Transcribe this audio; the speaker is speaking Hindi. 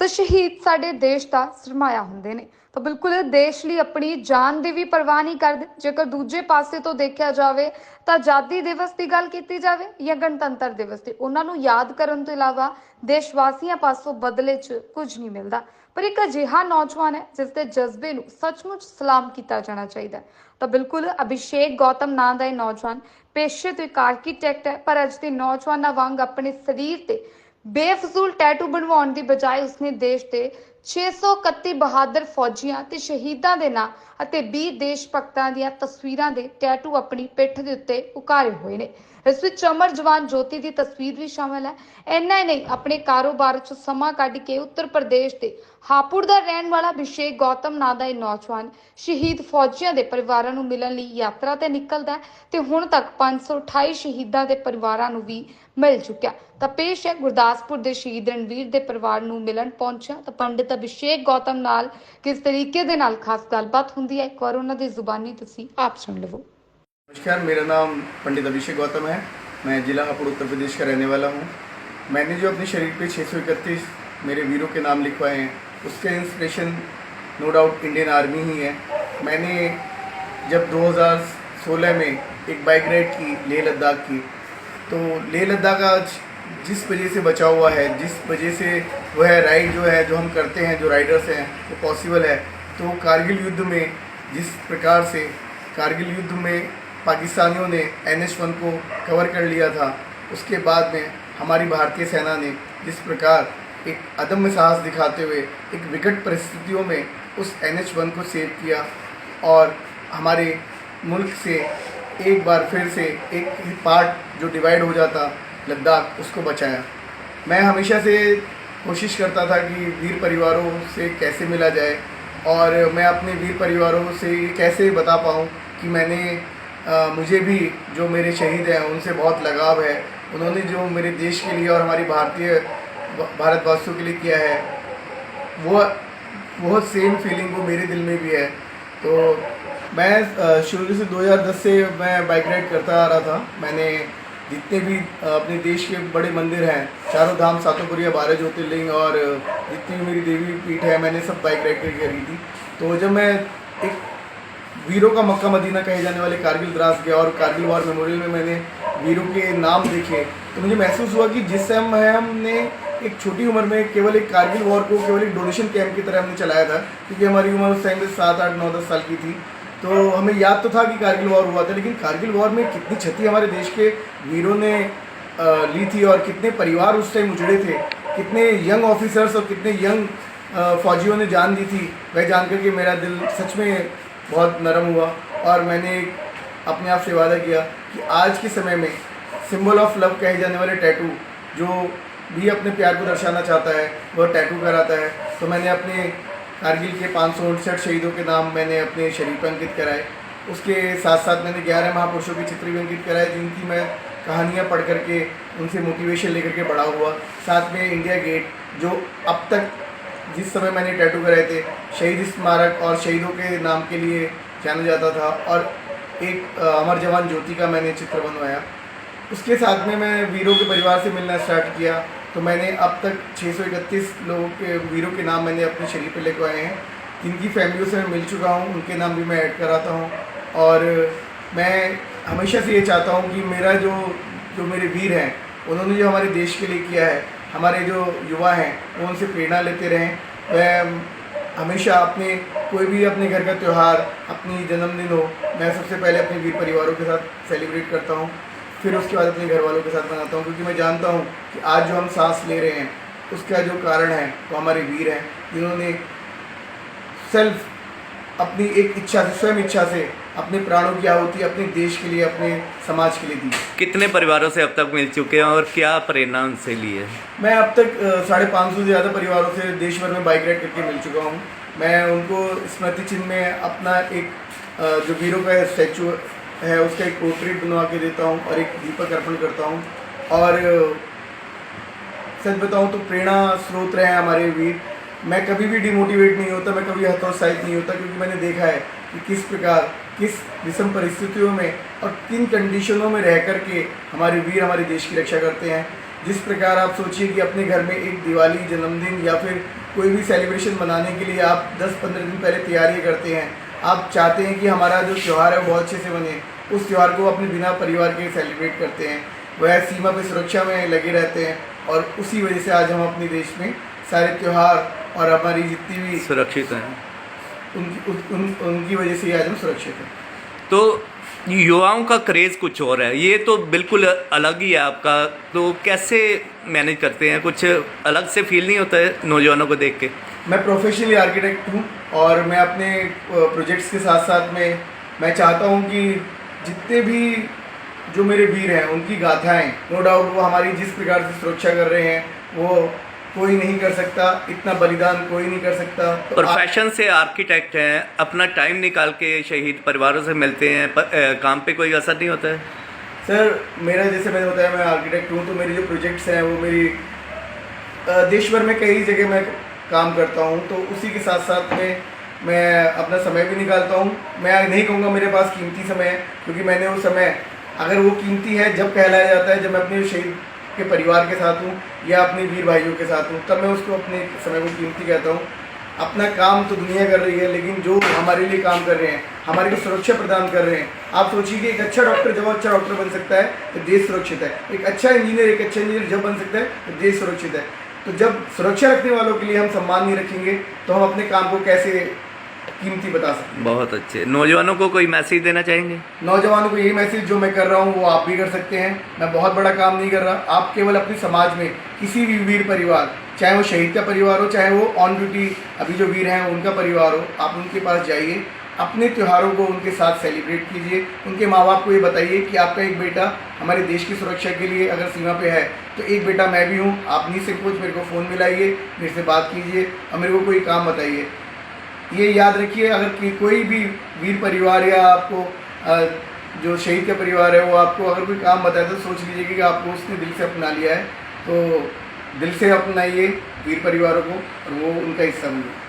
ਤਾਂ ਸ਼ਹੀਦ ਸਾਡੇ ਦੇਸ਼ ਦਾ ਸਰਮਾਇਆ ਹੁੰਦੇ ਨੇ। ਤਾਂ ਬਿਲਕੁਲ ਦੇਸ਼ ਲਈ ਆਪਣੀ ਜਾਨ ਦੀ ਵੀ ਪਰਵਾਹ ਨਹੀਂ ਕਰਦੇ। ਜੇਕਰ ਦੂਜੇ ਪਾਸੇ ਤੋਂ ਦੇਖਿਆ ਜਾਵੇ ਤਾਂ ਆਜ਼ਾਦੀ ਦਿਵਸ ਦੀ ਗੱਲ ਕੀਤੀ ਜਾਵੇ ਜਾਂ ਗਣਤੰਤਰ ਦਿਵਸ ਦੀ, ਉਹਨਾਂ ਨੂੰ ਯਾਦ ਕਰਨ ਤੋਂ ਇਲਾਵਾ ਦੇਸ਼ ਵਾਸੀਆਂ ਪਾਸੋਂ ਬਦਲੇ 'ਚ ਕੁਝ ਨਹੀਂ ਮਿਲਦਾ। ਪਰ ਇੱਕ ਅਜਿਹਾ ਨੌਜਵਾਨ ਹੈ ਜਿਸ ਦੇ ਜਜ਼ਬੇ ਨੂੰ ਸੱਚਮੁੱਚ ਸਲਾਮ ਕੀਤਾ ਜਾਣਾ ਚਾਹੀਦਾ ਹੈ। ਤਾਂ ਬਿਲਕੁਲ ਅਭਿਸ਼ੇਕ ਗੌਤਮ ਨਾਂ ਦਾ ਇਹ ਨੌਜਵਾਨ ਪੇਸ਼ੇ ਤੋਂ ਇੱਕ ਆਰਕੀਟੈਕਟ ਹੈ, ਪਰ ਅੱਜ ਦੇ ਨੌਜਵਾਨਾਂ ਵਾਂਗ ਆਪਣੇ ਸਰੀਰ ਤੇ ਬੇਫਜ਼ੂਲ ਟੈਟੂ ਬਣਵਾਉਣ ਦੀ ਬਜਾਏ ਉਸਨੇ ਦੇਸ਼ ਦੇ 631 ਬਹਾਦਰ ਫੌਜੀਆਂ ਤੇ ਸ਼ਹੀਦਾਂ ਦੇ ਨਾਂ ਅਤੇ 20 ਦੇਸ਼ ਭਗਤਾਂ ਦੀਆਂ ਤਸਵੀਰਾਂ ਦੇ ਟੈਟੂ ਆਪਣੀ ਪਿੱਠ ਦੇ ਉੱਤੇ ਉਕਾਰੇ ਹੋਏ ਨੇ। ਇਸ ਵਿੱਚ ਅਮਰ ਜਵਾਨ ਜੋਤੀ ਦੀ ਤਸਵੀਰ ਵੀ ਸ਼ਾਮਲ ਹੈ। ਇੰਨਾ ਹੀ ਨਹੀਂ, ਆਪਣੇ ਕਾਰੋਬਾਰ 'ਚ ਸਮਾਂ ਕੱਢ ਕੇ ਉੱਤਰ ਪ੍ਰਦੇਸ਼ ਦੇ ਹਾਪੁੜ ਦਾ ਰਹਿਣ ਵਾਲਾ ਅਭਿਸ਼ੇਕ ਗੌਤਮ ਨਾਂ ਦਾ ਇਹ ਨੌਜਵਾਨ ਸ਼ਹੀਦ ਫੌਜੀਆਂ ਦੇ ਪਰਿਵਾਰਾਂ ਨੂੰ ਮਿਲਣ ਲਈ ਯਾਤਰਾ ਤੇ ਨਿਕਲਦਾ ਹੈ ਤੇ ਹੁਣ ਤੱਕ 528 ਸ਼ਹੀਦਾਂ ਦੇ ਪਰਿਵਾਰਾਂ ਨੂੰ ਵੀ ਮਿਲ ਚੁੱਕਿਆ। ਤਾਂ ਪੇਸ਼ ਹੈ ਗੁਰਦਾਸਪੁਰ ਦੇ ਸ਼ਹੀਦ ਰਣਵੀਰ ਦੇ ਪਰਿਵਾਰ ਨੂੰ ਮਿਲਣ ਪਹੁੰਚਿਆ ਤਾਂ ਪੰਡਿਤ ਅਭਿਸ਼ੇਕ ਗੌਤਮ ਨਾਲ ਕਿਸ ਤਰੀਕੇ ਦੇ ਨਾਲ ਖਾਸ ਗੱਲਬਾਤ ਹੁੰਦੀ है, एक बार उन्होंने जुबानी तुसी आप सुन लो। नमस्कार, मेरा नाम पंडित अभिषेक गौतम है। मैं जिला हापुड़ उत्तर प्रदेश का रहने वाला हूँ। मैंने जो अपने शरीर पे 631 मेरे वीरों के नाम लिखवाए हैं, उसका inspiration no doubt Indian Army ही है। मैंने जब 2016 में एक बाइक राइड की लेह लद्दाख की, तो लेह लद्दाख आज जिस वजह से बचा हुआ है, जिस वजह से वह राइड जो है, जो हम करते हैं, जो राइडर्स हैं, वो पॉसिबल है। तो कारगिल युद्ध में जिस प्रकार से कारगिल युद्ध में पाकिस्तानियों ने NH-1 को कवर कर लिया था, उसके बाद में हमारी भारतीय सेना ने जिस प्रकार एक अदम्य साहस दिखाते हुए एक विकट परिस्थितियों में उस NH-1 को सेव किया और हमारे मुल्क से एक बार फिर से एक पार्ट जो डिवाइड हो जाता लद्दाख, उसको बचाया। मैं हमेशा से कोशिश करता था कि वीर परिवारों से कैसे मिला जाए और मैं अपने वीर परिवारों से कैसे बता पाऊँ कि मुझे भी जो मेरे शहीद हैं उनसे बहुत लगाव है। उन्होंने जो मेरे देश के लिए और हमारी भारतवासियों के लिए किया है, वो सेम फीलिंग वो मेरे दिल में भी है। तो मैं शुरू से 2010 से मैं बाइक राइड करता आ रहा था। मैंने जितने भी अपने देश के बड़े मंदिर हैं, चारों धाम, सातोपुरिया, 12 ज्योतिर्लिंग और जितनी भी मेरी देवी पीठ है, मैंने सब बाइक राइड करके करी थी। तो जब मैं एक वीरों का मक्का मदीना कहे जाने वाले कारगिल द्रास गया और कारगिल वॉर मेमोरियल में मैंने वीरों के नाम देखे, तो मुझे महसूस हुआ कि जिस टाइम हमने एक छोटी उम्र में केवल एक कारगिल वॉर को केवल एक डोनेशन कैंप की तरह हमने चलाया था, क्योंकि हमारी उम्र उस टाइम पे 7, 8, 9, 10 साल की थी। तो हमें याद तो था कि कारगिल वॉर हुआ था, लेकिन कारगिल वॉर में कितनी क्षति हमारे देश के वीरों ने ली थी और कितने परिवार उस टाइम उजड़े थे, कितने यंग ऑफिसर्स और कितने यंग फौजियों ने जान दी थी, वह जान कर के मेरा दिल सच में बहुत नरम हुआ। और मैंने अपने आप से वादा किया कि आज के समय में सिंबल ऑफ लव कहे जाने वाले टैटू, जो भी अपने प्यार को दर्शाना चाहता है वह टैटू कराता है। तो मैंने अपने कारगिल के 559 शहीदों के नाम मैंने अपने शरीर पर अंकित कराए। उसके साथ साथ मैंने 11 महापुरुषों के चित्र भी अंकित कराए, जिनकी मैं कहानियाँ पढ़ करके उनसे मोटिवेशन लेकर के बड़ा हुआ। साथ में इंडिया गेट, जो अब तक जिस समय मैंने टैटू कराए थे, शहीद स्मारक और शहीदों के नाम के लिए जाना जाता था, और एक अमर जवान ज्योति का मैंने चित्र बनवाया। उसके साथ में मैं वीरों के परिवार से मिलना स्टार्ट किया। तो मैंने अब तक 631 लोगों के वीरों के नाम मैंने अपने शरीर पे लिखवाए हैं, जिनकी फैमिलियों से मैं मिल चुका हूँ, उनके नाम भी मैं ऐड कराता हूँ। और मैं हमेशा से ये चाहता हूँ कि मेरा जो मेरे वीर हैं, उन्होंने जो हमारे देश के लिए किया है, हमारे जो युवा हैं वो उनसे प्रेरणा लेते रहें। वह हमेशा अपने कोई भी अपने घर का त्यौहार, अपनी जन्मदिन हो, मैं सबसे पहले अपने वीर परिवारों के साथ सेलिब्रेट करता हूँ, फिर उसके बाद अपने घर वालों के साथ मनाता हूँ। क्योंकि मैं जानता हूँ कि आज जो हम सांस ले रहे हैं उसका जो कारण है वो हमारे वीर हैं, जिन्होंने सेल्फ अपनी एक इच्छा से, स्वयं इच्छा से अपने प्राणों की आहुति अपने देश के लिए, अपने समाज के लिए दी। कितने परिवारों से अब तक मिल चुके हैं और क्या प्रेरणा उनसे ली है? मैं अब तक 550 से ज़्यादा परिवारों से देश भर में बाइक राइड करके मिल चुका हूँ। मैं उनको स्मृति चिन्ह में अपना एक जो वीरों का स्टैचू है उसका एक पोर्ट्रेट बनवा के देता हूँ और एक दीपक अर्पण करता हूँ। और सच बताऊँ तो प्रेरणा स्रोत रहे हैं हमारे वीर। मैं कभी भी डिमोटिवेट नहीं होता, मैं कभी हतोत्साहित नहीं होता, क्योंकि मैंने देखा है कि किस प्रकार, किस विषम परिस्थितियों में और किन कंडीशनों में रह कर के हमारे वीर हमारे देश की रक्षा करते हैं। जिस प्रकार आप सोचिए कि अपने घर में एक दिवाली, जन्मदिन या फिर कोई भी सेलिब्रेशन मनाने के लिए आप 10-15 दिन पहले तैयारी करते हैं। आप चाहते हैं कि हमारा जो त्यौहार है वो बहुत अच्छे से बने, उस त्यौहार को अपने बिना परिवार के सेलिब्रेट करते हैं। वह सीमा पे सुरक्षा में लगे रहते हैं और उसी वजह से आज हम अपने देश में सारे त्यौहार और हमारी जितनी भी सुरक्षित हैं। उनकी वजह से आज हम सुरक्षित हैं। तो युवाओं का क्रेज़ कुछ और है, ये तो बिल्कुल अलग ही है आपका। तो कैसे मैनेज करते हैं? कुछ अलग से फील नहीं होता है नौजवानों को देख के? मैं प्रोफेशनली आर्किटेक्ट हूँ और मैं अपने प्रोजेक्ट्स के साथ साथ में मैं चाहता हूँ कि जितने भी जो मेरे वीर हैं उनकी गाथाएं, नो डाउट वो हमारी जिस प्रकार से सुरक्षा कर रहे हैं वो कोई नहीं कर सकता, इतना बलिदान कोई नहीं कर सकता। तो प्रोफेशन से आर्किटेक्ट हैं, अपना टाइम निकाल के शहीद परिवारों से मिलते हैं, काम पे कोई असर नहीं होता है? सर मेरा जैसे मैंने बताया मैं आर्किटेक्ट हूँ, तो मेरे जो प्रोजेक्ट्स हैं वो मेरी देश भर में कई जगह मैं काम करता हूँ, तो उसी के साथ साथ में मैं अपना समय भी निकालता हूँ। मैं नहीं कहूँगा मेरे पास कीमती समय है, क्योंकि मैंने वो समय, अगर वो कीमती है जब कहलाया जाता है जब मैं अपने शहीद के परिवार के साथ हूँ या अपने वीर भाइयों के साथ हूँ, तब मैं उसको अपने समय को कीमती कहता हूँ। अपना काम तो दुनिया कर रही है, लेकिन जो हमारे लिए काम कर रहे हैं, हमारे को सुरक्षा प्रदान कर रहे हैं। आप सोचिए कि एक अच्छा डॉक्टर जब अच्छा डॉक्टर बन सकता है तो देश सुरक्षित है। एक अच्छा इंजीनियर जब बन सकता है तो देश सुरक्षित है। तो जब सुरक्षा रखने वालों के लिए हम सम्मान नहीं रखेंगे तो हम अपने काम को कैसे कीमती बता सकते हैं। बहुत अच्छे। नौजवानों को कोई मैसेज देना चाहेंगे? नौजवानों को यही मैसेज जो मैं कर रहा हूँ वो आप भी कर सकते हैं। मैं बहुत बड़ा काम नहीं कर रहा। आप केवल अपने समाज में किसी भी वीर परिवार, चाहे वो शहीद का परिवार हो, चाहे वो ऑन ड्यूटी अभी जो वीर हैं उनका परिवार हो, आप उनके पास जाइए, अपने त्योहारों को उनके साथ सेलिब्रेट कीजिए। उनके माँ बाप को ये बताइए कि आपका एक बेटा हमारे देश की सुरक्षा के लिए अगर सीमा पे है तो एक बेटा मैं भी हूँ। आप निसंकोच मेरे को फ़ोन मिलाइए, मेरे से बात कीजिए और मेरे को कोई काम बताइए। ये याद रखिए, अगर कोई भी वीर परिवार या आपको जो शहीद का परिवार है वो आपको अगर कोई काम बताए तो सोच लीजिए कि आपको उसने दिल से अपना लिया है। तो दिल से अपनाइए वीर परिवारों को और वो उनका हिस्सा बनिए।